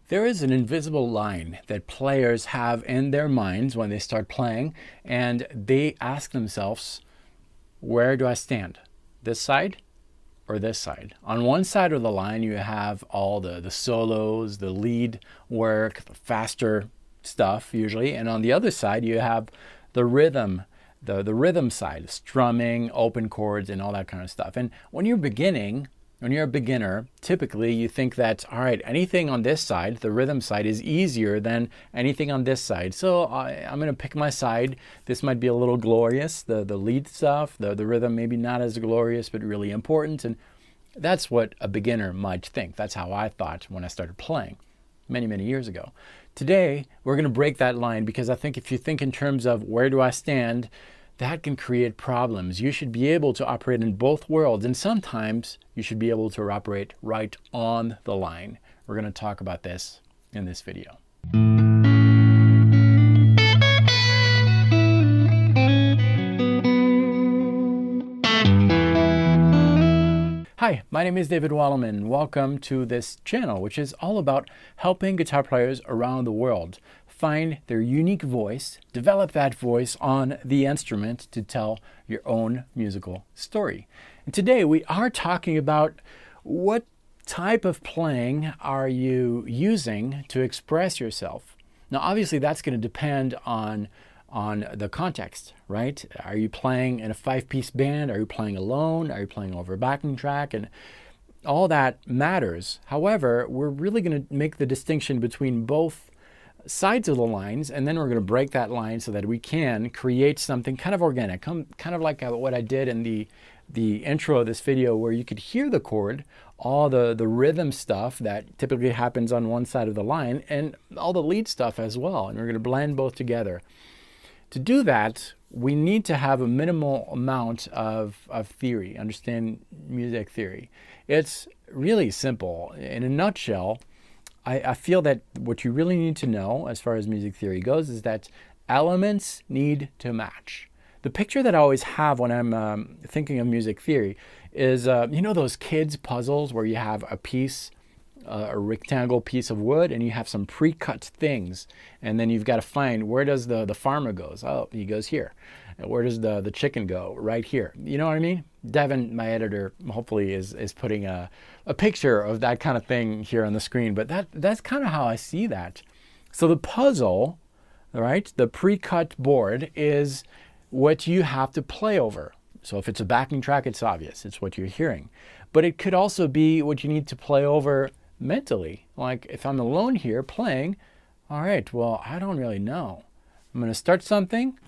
There is an invisible line that players have in their minds when they start playing, and they ask themselves, where do I stand? This side or this side? On one side of the line, you have all the solos, the lead work, the faster stuff usually, and on the other side, you have the rhythm, the rhythm side, strumming, open chords, and all that kind of stuff. And when you're a beginner, typically you think that, all right, anything on this side, the rhythm side, is easier than anything on this side. So I'm going to pick my side. This might be a little glorious, the lead stuff, the rhythm maybe not as glorious, but really important. And that's what a beginner might think. That's how I thought when I started playing many, many years ago. Today, we're going to break that line because I think if you think in terms of where do I stand, that can create problems. You should be able to operate in both worlds, and sometimes you should be able to operate right on the line. We're going to talk about this in this video. Hi, my name is David Wallerman. Welcome to this channel, which is all about helping guitar players around the world find their unique voice, develop that voice on the instrument to tell your own musical story. And today we are talking about what type of playing are you using to express yourself. Now obviously that's going to depend on the context, right? Are you playing in a 5-piece band? Are you playing alone? Are you playing over a backing track? And all that matters. However, we're really going to make the distinction between both sides of the lines, and then we're going to break that line so that we can create something kind of organic, kind of like what I did in the intro of this video, where you could hear the chord, all the rhythm stuff that typically happens on one side of the line, and all the lead stuff as well, and we're going to blend both together. To do that, we need to have a minimal amount of theory, understand music theory. It's really simple. In a nutshell, I feel that what you really need to know as far as music theory goes is that elements need to match. The picture that I always have when I'm thinking of music theory is, you know those kids' puzzles where you have a piece, a rectangle piece of wood, and you have some pre-cut things, and then you've got to find where does the farmer goes. Oh, he goes here. Where does the chicken go? Right here. You know what I mean? Devin, my editor, hopefully is putting a picture of that kind of thing here on the screen, but that's kind of how I see that. So the puzzle, right, the pre-cut board is what you have to play over. So if it's a backing track, it's obvious. It's what you're hearing. But it could also be what you need to play over mentally. Like if I'm alone here playing, all right, well, I don't really know. I'm going to start something.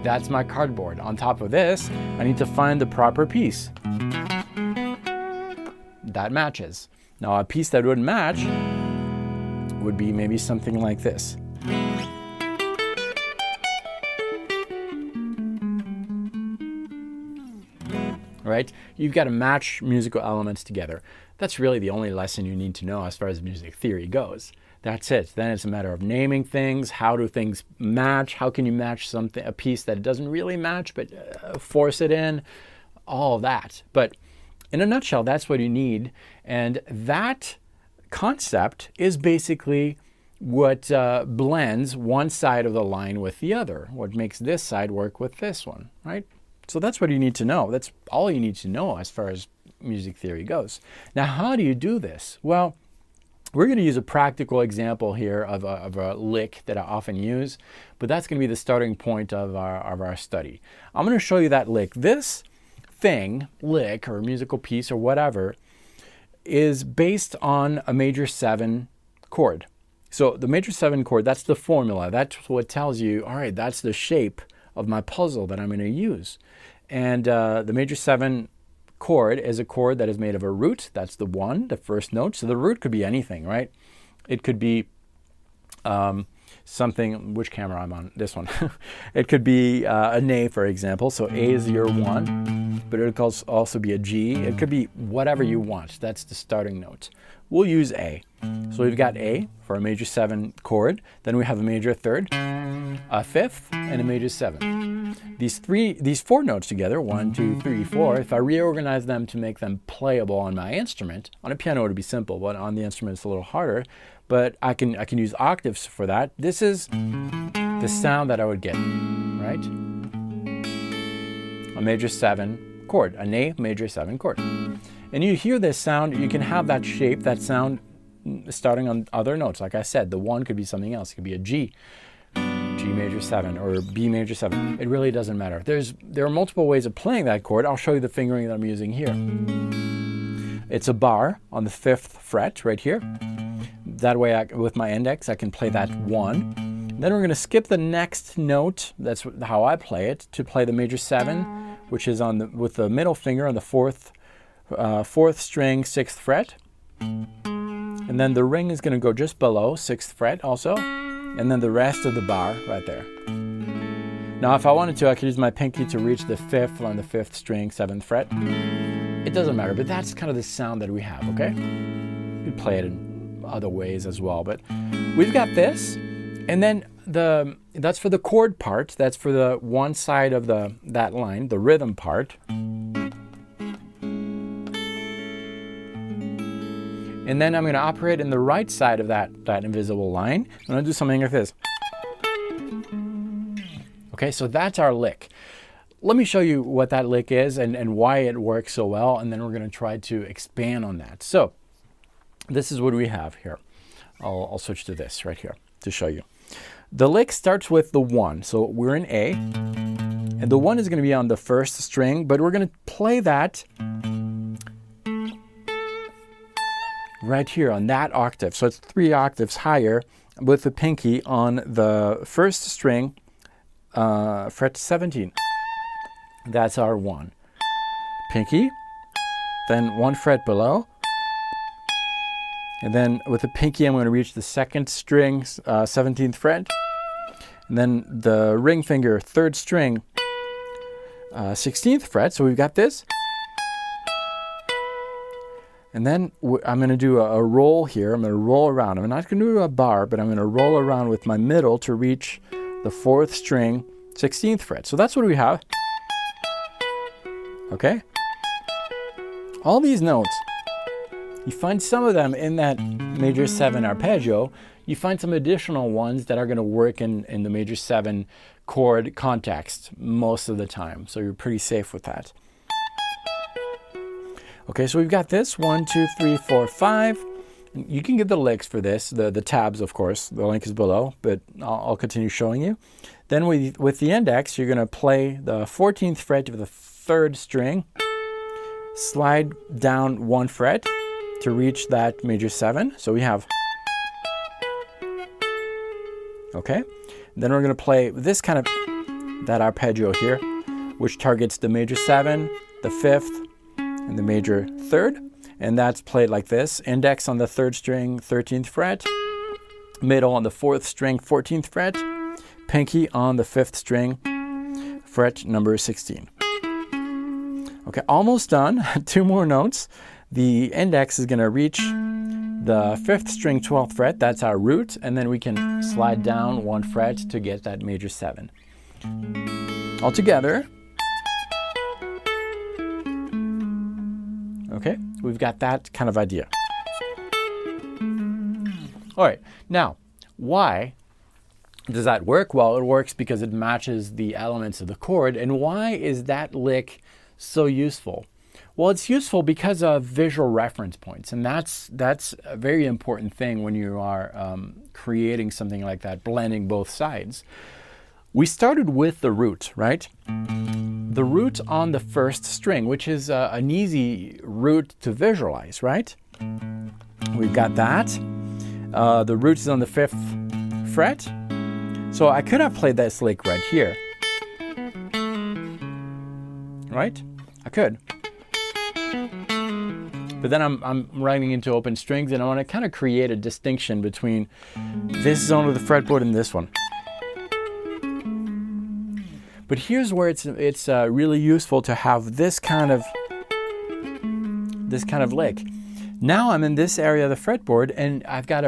That's my cardboard. On top of this, I need to find the proper piece that matches. Now, a piece that wouldn't match would be maybe something like this. Right? You've got to match musical elements together. That's really the only lesson you need to know as far as music theory goes. That's it. Then it's a matter of naming things. How do things match? How can you match something, a piece that doesn't really match, but force it in? All of that. But in a nutshell, that's what you need. And that concept is basically what blends one side of the line with the other. What makes this side work with this one, right? So that's what you need to know. That's all you need to know as far as music theory goes. Now, how do you do this? Well, we're going to use a practical example here of a lick that I often use, but that's going to be the starting point of our study. I'm going to show you that lick. This thing, lick or musical piece or whatever, is based on a major 7 chord. So the major 7 chord, that's the formula. That's what tells you, all right, that's the shape of my puzzle that I'm going to use. And the major 7 chord is a chord that is made of a root. That's the 1, the first note. So the root could be anything, right? It could be something, which camera I'm on? This one. It could be an A, for example. So A is your 1, but it could also be a G. It could be whatever you want. That's the starting note. We'll use A. So we've got A for a major 7 chord. Then we have a major 3rd, a 5th, and a major 7. these four notes together, 1, 2, 3, 4, if I reorganize them to make them playable on my instrument, on a piano it would be simple, but on the instrument it's a little harder, but I can use octaves for that. This is the sound that I would get, right? A major 7 chord, an A major 7 chord. And you hear this sound, you can have that shape, that sound starting on other notes. Like I said, the 1 could be something else. It could be a G major 7 or B major 7. It really doesn't matter. There are multiple ways of playing that chord. I'll show you the fingering that I'm using here. It's a bar on the 5th fret right here. That way with my index I can play that 1. Then we're going to skip the next note, that's how I play it, to play the major 7, which is with the middle finger on the 4th string, 6th fret. And then the ring is going to go just below 6th fret also. And then the rest of the bar right there. Now if I wanted to, I could use my pinky to reach the 5th on the 5th string, 7th fret. It doesn't matter, but that's kind of the sound that we have, okay? You could play it in other ways as well, but we've got this. And then that's for the chord part. That's for the one side of that line, the rhythm part. And then I'm going to operate in the right side of that invisible line. I'm going to do something like this. Okay, so that's our lick. Let me show you what that lick is and why it works so well, and then we're going to try to expand on that. So this is what we have here. I'll switch to this right here to show you. The lick starts with the 1, so we're in A, and the 1 is going to be on the 1st string, but we're going to play that right here on that octave. So it's 3 octaves higher with the pinky on the 1st string, fret 17. That's our 1. Pinky, then 1 fret below, and then with the pinky I'm going to reach the 2nd string, 17th fret, and then the ring finger, 3rd string, 16th fret. So we've got this. And then I'm going to do a roll here. I'm going to roll around. I'm not going to do a bar, but I'm going to roll around with my middle to reach the 4th string, 16th fret. So that's what we have. Okay? All these notes, you find some of them in that major 7 arpeggio. You find some additional ones that are going to work in the major 7 chord context most of the time. So you're pretty safe with that. Okay, so we've got this 1, 2, 3, 4, 5. You can get the licks for this, the tabs, of course. The link is below, but I'll continue showing you. Then with the index, you're going to play the 14th fret of the 3rd string, slide down 1 fret to reach that major 7. So we have, okay. Then we're going to play this kind of, that arpeggio here, which targets the major 7, the 5th, and the major 3rd, and that's played like this. Index on the 3rd string, 13th fret, middle on the 4th string, 14th fret, pinky on the 5th string, fret number 16. Okay, almost done. 2 more notes. The index is going to reach the 5th string, 12th fret. That's our root, and then we can slide down 1 fret to get that major 7. All together. Okay, we've got that kind of idea. All right, now, why does that work? Well, it works because it matches the elements of the chord. And why is that lick so useful? Well, it's useful because of visual reference points, and that's a very important thing when you are creating something like that, blending both sides. We started with the root, right? The root on the 1st string, which is an easy root to visualize, right? We've got that. The root is on the 5th fret. So I could have played this lick right here. Right? I could. But then I'm writing into open strings, and I want to kind of create a distinction between this zone of the fretboard and this one. But here's where it's really useful to have this kind of lick. Now I'm in this area of the fretboard, and I've got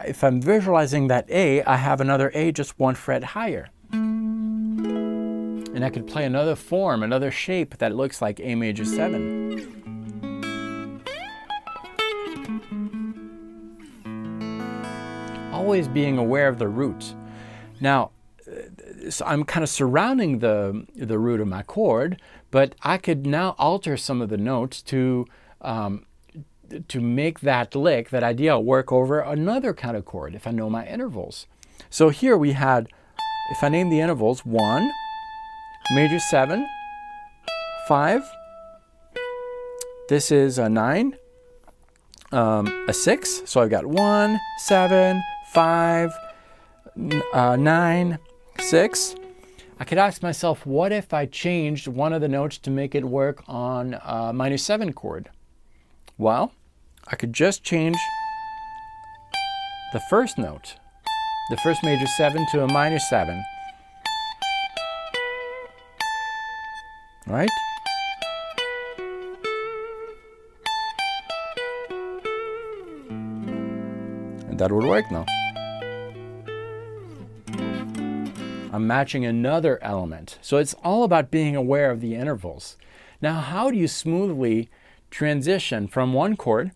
if I'm visualizing that A, I have another A just 1 fret higher. And And I could play another form, another shape that looks like A major 7. Always being aware of the root. Now, so I'm kind of surrounding the root of my chord, but I could now alter some of the notes to make that lick, that idea, work over another kind of chord if I know my intervals. So here we had, if I name the intervals, 1, major 7, 5, this is a 9, a 6, so I've got 1, 7, 5, 9, 6. I could ask myself, what if I changed one of the notes to make it work on a minor 7 chord? Well, I could just change the first note, the first major 7 to a minor 7. Right? And that would work now. I'm matching another element. So it's all about being aware of the intervals. Now, how do you smoothly transition from one chord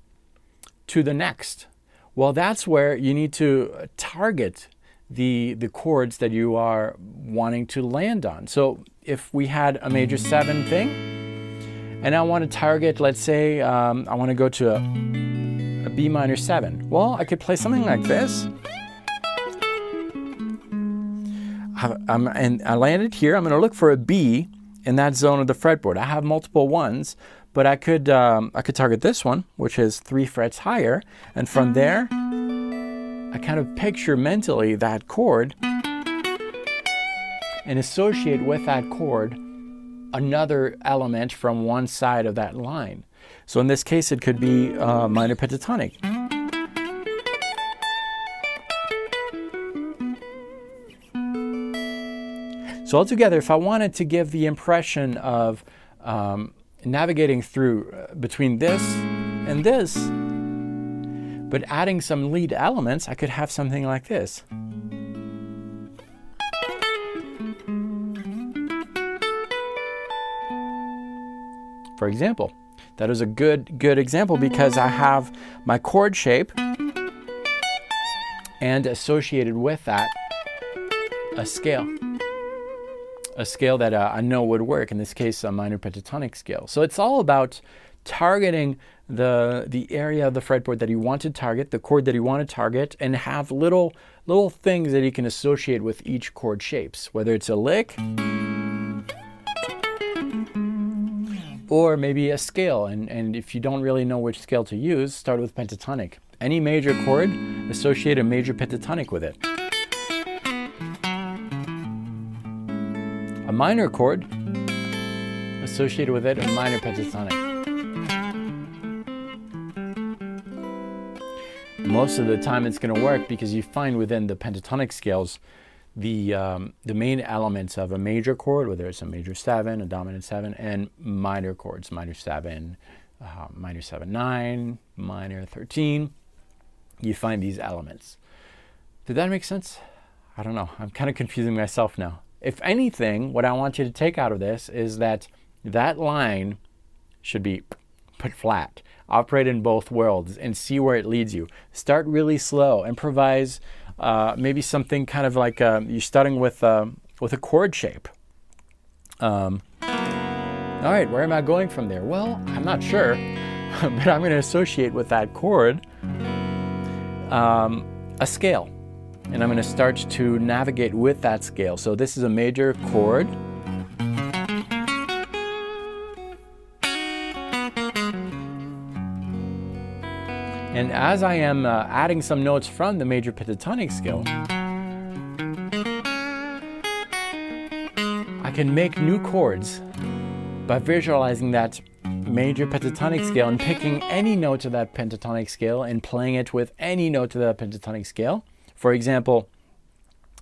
to the next? Well, that's where you need to target the chords that you are wanting to land on. So if we had a major 7 thing, and I want to target, let's say, I want to go to a B minor 7. Well, I could play something like this. And I landed here. I'm going to look for a B in that zone of the fretboard. I have multiple ones, but I could target this one, which is 3 frets higher, and from there, I kind of picture mentally that chord and associate with that chord another element from one side of that line. So in this case, it could be minor pentatonic. So altogether, if I wanted to give the impression of navigating through between this and this, but adding some lead elements, I could have something like this. For example, that is a good example because I have my chord shape and associated with that a scale. A scale that I know would work, in this case a minor pentatonic scale. So it's all about targeting the area of the fretboard that you want to target, the chord that you want to target, and have little things that you can associate with each chord shapes, whether it's a lick or maybe a scale. And if you don't really know which scale to use, start with pentatonic. Any major chord, associate a major pentatonic with it. A minor chord, associated with it, a minor pentatonic. Most of the time it's going to work because you find within the pentatonic scales the main elements of a major chord, whether it's a major 7, a dominant 7, and minor chords, minor 7, minor 7/9, minor 13. You find these elements. Did that make sense? I don't know. I'm kind of confusing myself now. If anything, what I want you to take out of this is that line should be put flat. Operate in both worlds and see where it leads you. Start really slow, improvise maybe something kind of like you're starting with a chord shape. All right, where am I going from there? Well, I'm not sure, but I'm going to associate with that chord a scale. And I'm going to start to navigate with that scale. So this is a major chord. And as I am adding some notes from the major pentatonic scale, I can make new chords by visualizing that major pentatonic scale and picking any note of that pentatonic scale and playing it with any note of that pentatonic scale. For example,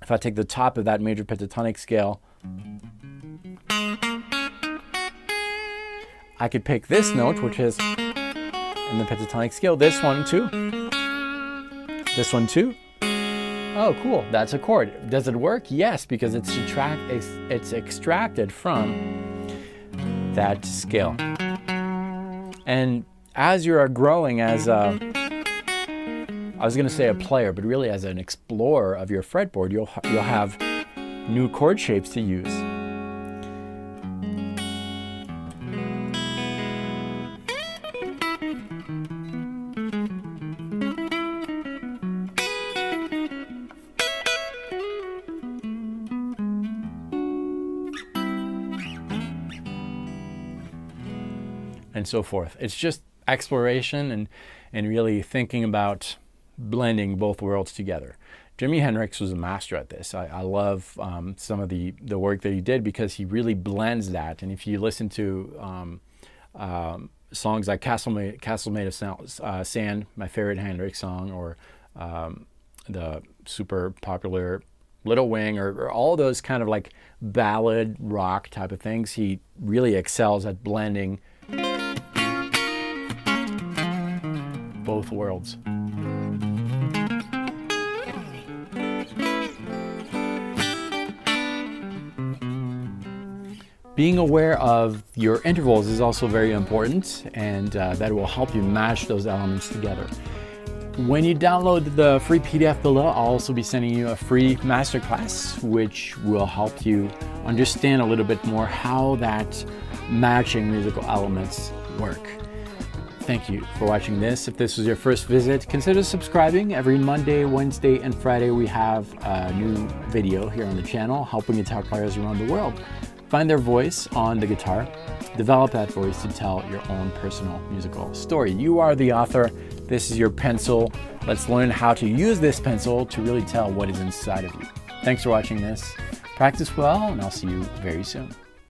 if I take the top of that major pentatonic scale, I could pick this note, which is in the pentatonic scale, this one too, Oh, cool, that's a chord. Does it work? Yes, because it's extracted from that scale. And as you are growing as a, I was going to say a player, but really as an explorer of your fretboard, you'll have new chord shapes to use. And so forth. It's just exploration and really thinking about blending both worlds together. Jimi Hendrix was a master at this. I love some of the work that he did because he really blends that. And if you listen to songs like Castle Made of Sand, my favorite Hendrix song, or the super popular Little Wing, or all those kind of like ballad rock type of things, he really excels at blending both worlds. Being aware of your intervals is also very important, and that will help you match those elements together. When you download the free PDF below, I'll also be sending you a free masterclass, which will help you understand a little bit more how that matching musical elements work. Thank you for watching this. If this was your first visit, consider subscribing. Every Monday, Wednesday, and Friday we have a new video here on the channel helping guitar players around the world find their voice on the guitar, develop that voice to tell your own personal musical story. You are the author. This is your pencil. Let's learn how to use this pencil to really tell what is inside of you. Thanks for watching this. Practice well, and I'll see you very soon.